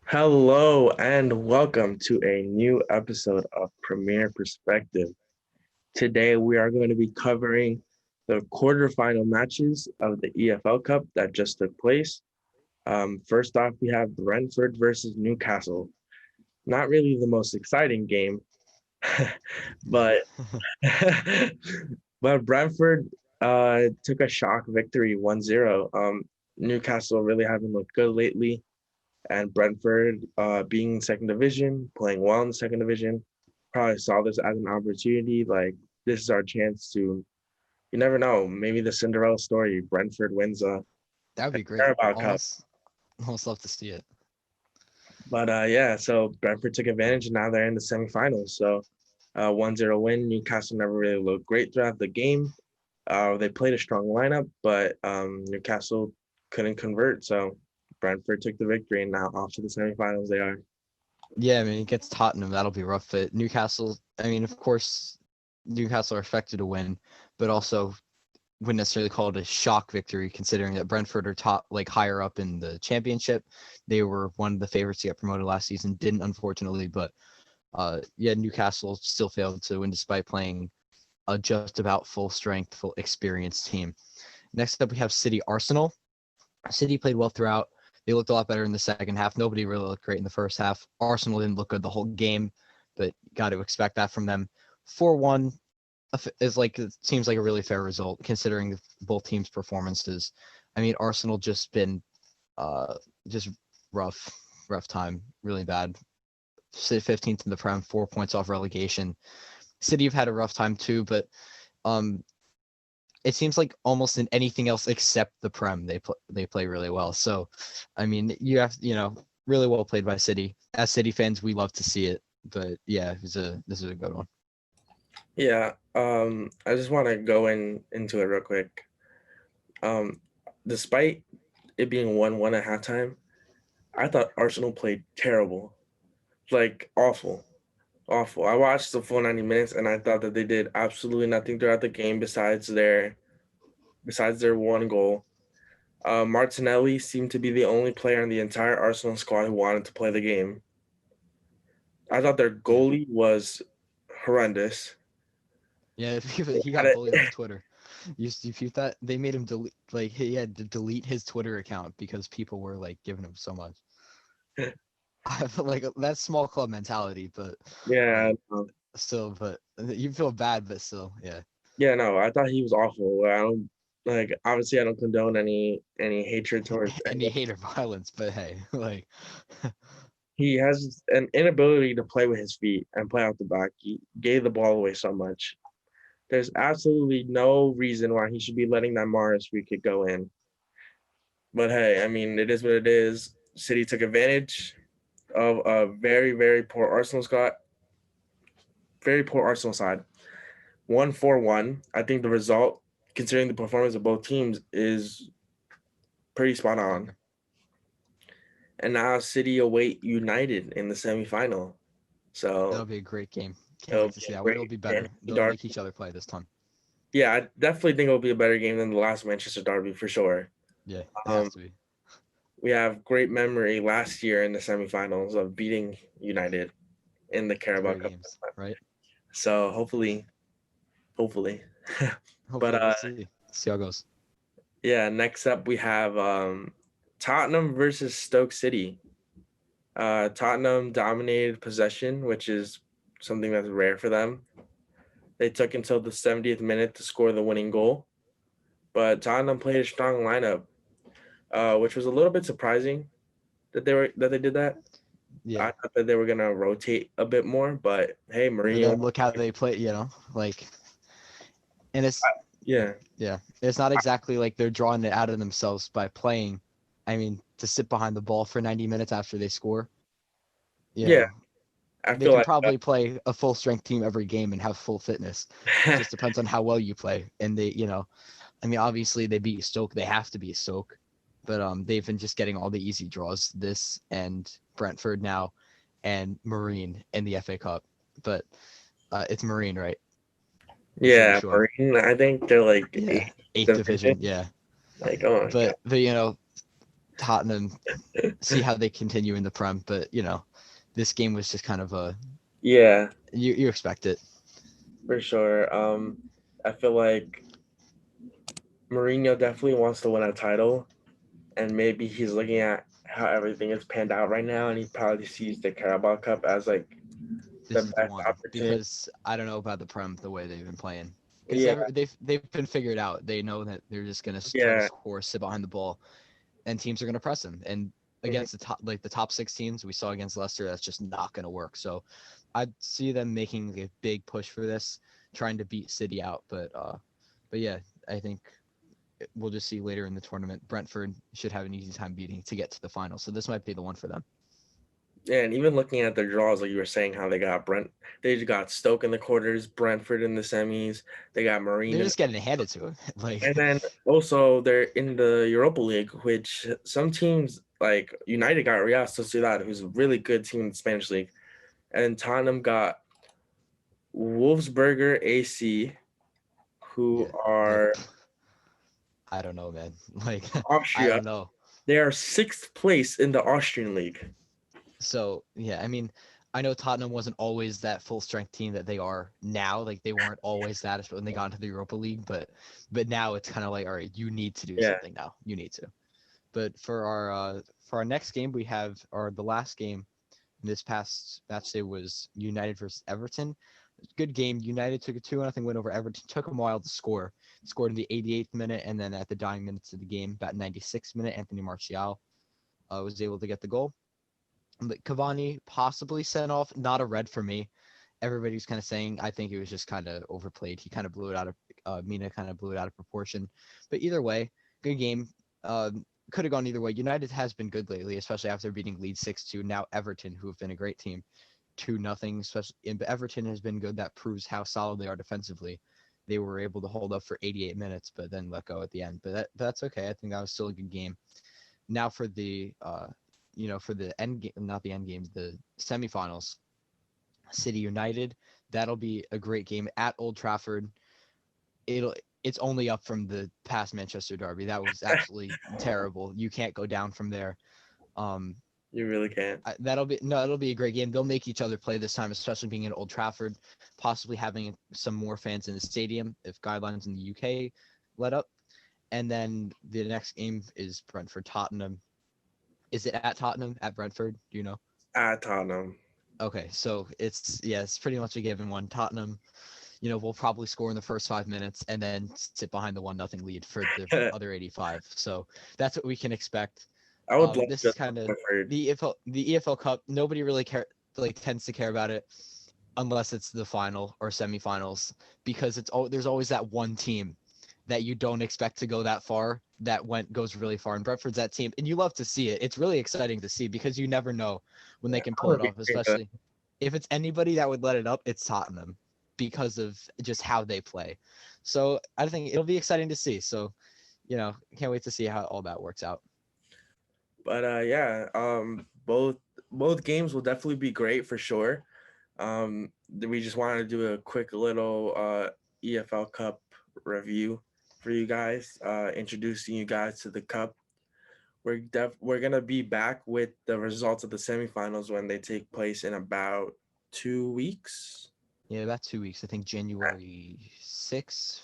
Hello and welcome to a new episode of Premier Perspective. Today we are going to be covering the quarterfinal matches of the EFL Cup that just took place. First off, we have Brentford versus Newcastle. Not really the most exciting game, Yeah. but but Brentford took a shock victory 1-0. Newcastle really haven't looked good lately. And Brentford, being in second division, playing well in the second division, probably saw this as an opportunity. Like, this is our chance to, you never know, maybe the Cinderella story. Brentford wins That would a be great. Carabao Cup. Almost love to see it. But yeah, so Brentford took advantage and now they're in the semifinals. So 1-0 win. Newcastle never really looked great throughout the game. They played a strong lineup, but Newcastle couldn't convert. So Brentford took the victory and now off to the semifinals they are. Yeah, I mean, against Tottenham, that'll be rough. But Newcastle, I mean, of course, Newcastle are expected to win, but also wouldn't necessarily call it a shock victory, considering that Brentford are top, like higher up in the championship. They were one of the favorites to get promoted last season, didn't unfortunately, but yeah, Newcastle still failed to win despite playing a just about full strength, full experienced team. Next up, we have City Arsenal. City played well throughout. They looked a lot better in the second half. Nobody really looked great in the first half. Arsenal didn't look good the whole game, but got to expect that from them. 4-1 is like it seems like a really fair result considering both teams' performances. I mean, Arsenal just been just rough, rough time, really bad. 15th in the Prem, 4 points off relegation. City have had a rough time too, but um, it seems like almost in anything else except the Prem, they play really well. So, I mean, you have really well played by City. As City fans, we love to see it. But yeah, this is a good one. Yeah, I just want to go into it real quick. Um, Despite it being 1-1 at halftime, I thought Arsenal played terrible, like awful, awful. I watched the full 90 minutes and I thought that they did absolutely nothing throughout the game besides their one goal. Martinelli seemed to be the only player in the entire Arsenal squad who wanted to play the game. I thought their Yeah, goalie was horrendous. yeah. They He had got it. bullied on Twitter. You see that they made him delete like he had to delete his Twitter account because people were like giving him so much. I feel like that's small club mentality, but Yeah, like no. still, but you feel bad, but still, yeah. Yeah, no, I thought he was awful. I don't like obviously I don't condone any hatred towards Any anyone. hate or violence, but hey, like He has an inability to play with his feet and play out the back. He gave the ball away so much. There's absolutely no reason why he should be letting that Morris free kick go in. But hey, I mean, it is what it is. City took advantage of a very, very poor Arsenal squad, very poor Arsenal side. 1-4-1. I think the result, considering the performance of both teams, is pretty spot on. fair. And now City await United in the semifinal. That'll So be a great game. Can't it'll wait be to see a that one. It'll great be better. fantasy They'll make derby. each other play this time. Yeah, I definitely think it'll be a better game than the last Manchester derby for sure. Yeah, it Um, has to be. we have great memory last year in the semifinals of beating United in the It's Carabao great Cup. games, right? So hopefully. But Hopefully, we'll see. See how it goes. yeah, next up we have Tottenham versus Stoke City. Tottenham dominated possession, which is something that's rare for them. They took until the 70th minute to score the winning goal, but Tottenham played a strong lineup, which was a little bit surprising that they did that. Yeah, I thought that they were gonna rotate a bit more, but hey, but Mourinho, then look how they play. Like, and it's yeah, yeah, it's not exactly like they're drawing it out of themselves by playing. I mean, to sit behind the ball for 90 minutes after they score, you yeah, know, I they feel can like probably play a full strength team every game and have full fitness. Just depends on how well you play. And I mean, obviously they beat Stoke. They have to beat Stoke, but they've been just getting all the easy draws. This and Brentford now, and Marine in the FA Cup. But it's Marine, right? Just to be yeah, sure. Marine. I think they're like Yeah, eighth eighth division. division. Yeah, Like, oh my god, but Tottenham, see how they continue in the Prem. But this game was just kind of Yeah, you expect it. for sure. I feel like Mourinho definitely wants to win a title, and maybe he's looking at how everything is panned out right now, and he probably sees the Carabao Cup as like the This is the best one opportunity. because I don't know about the Prem the way they've been playing because Yeah, they've been figured out. They know that they're just gonna try to yeah, score, sit behind the ball, and teams are gonna press them. And mhm. against the top six teams we saw against Leicester, that's just not gonna work. So I'd see them making a big push for this, trying to beat City out. But yeah, I think we'll just see later in the tournament. Brentford should have an easy time beating to get to the final. So this might be the one for them. Yeah, and even looking at their draws, like you were saying, how they got Stoke in the quarters, Brentford in the semis, they got Marine They're in, just getting handed to them. Like and then also they're in the Europa League, which some teams like United got Real Sociedad, who's a really good team in the Spanish league, and Tottenham got Wolfsberger AC, who yeah, they're are I don't know, man. Like I Austria. don't know. They are sixth place in the Austrian league. So yeah, I mean, I know Tottenham wasn't always that full strength team that they are now. Like they weren't always that when they got into the Europa League, but now it's kind of like, all right, you need to do Yeah, something now. You need to. But for our next game, we have or the last game this past match day was United versus Everton. Good game. United took a 2-0 win over Everton. Took them a while to score. Scored in the 88th minute, and then at the dying minutes of the game, about 96th minute, Anthony Martial was able to get the goal. But Cavani possibly sent off, not a red for me. Everybody's kind of saying I think it was just kind of overplayed. He kind of blew it out of Mina kind of blew it out of proportion. But either way, good game. Could have gone either way. United has been good lately, especially after beating Leeds 6-2. Now Everton, who have been a great team, 2-0. Especially Everton has been good. That proves how solid they are defensively. They were able to hold up for 88 minutes, but then let go at the end. But that's okay. I think that was still a good game. Now for the end game, not the end games, the semifinals, City United. That'll be a great game at Old Trafford. It'll it's only up from the past Manchester derby. That was absolutely terrible. You can't go down from there. Um, you really can't. it'll be a great game. They'll make each other play this time, especially being in Old Trafford, possibly having some more fans in the stadium if guidelines in the UK let up. And then the next game is Brentford Tottenham. Is it at Tottenham at Brentford? Do you know? At Tottenham. Okay, so it's pretty much a given one. Tottenham, will probably score in the first 5 minutes and then sit behind the 1-0 lead for the other 85. So that's what we can expect. I would love This to is kind of Brentford. the EFL Cup. Nobody really tends to care about it unless it's the final or semifinals because there's always that one team that you don't expect to go that far that goes really far. And Brentford's that team, and you love to see it. It's really exciting to see because you never know when they Yeah, can I'm pull gonna it be off, pretty good. especially if it's anybody that would let it up, it's Tottenham because of just how they play. So I think it'll be exciting to see. So, can't wait to see how all that works out. But yeah, both games will definitely be great for sure. We just wanted to do a quick little EFL Cup review for you guys, introducing you guys to the cup. We're gonna be back with the results of the semifinals when they take place in about 2 weeks. Yeah, about 2 weeks. I think January 6th,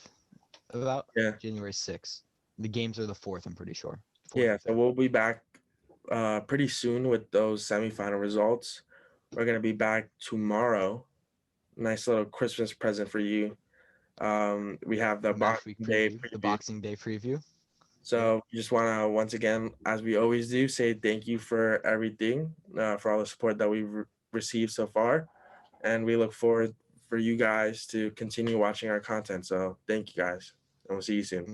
about Yeah, January 6th. The games are the 4th, I'm pretty sure. 4th yeah. or So 5th. we'll be back pretty soon with those semifinal results. We're gonna be back tomorrow. Nice little Christmas present for you. We have the Match week Boxing Day preview, the preview. Boxing Day preview. Yep. So we just want to once again, as we always do, say thank you for everything, for all the support that we've received so far, and we look forward for you guys to continue watching our content. So thank you guys, and we'll see you soon.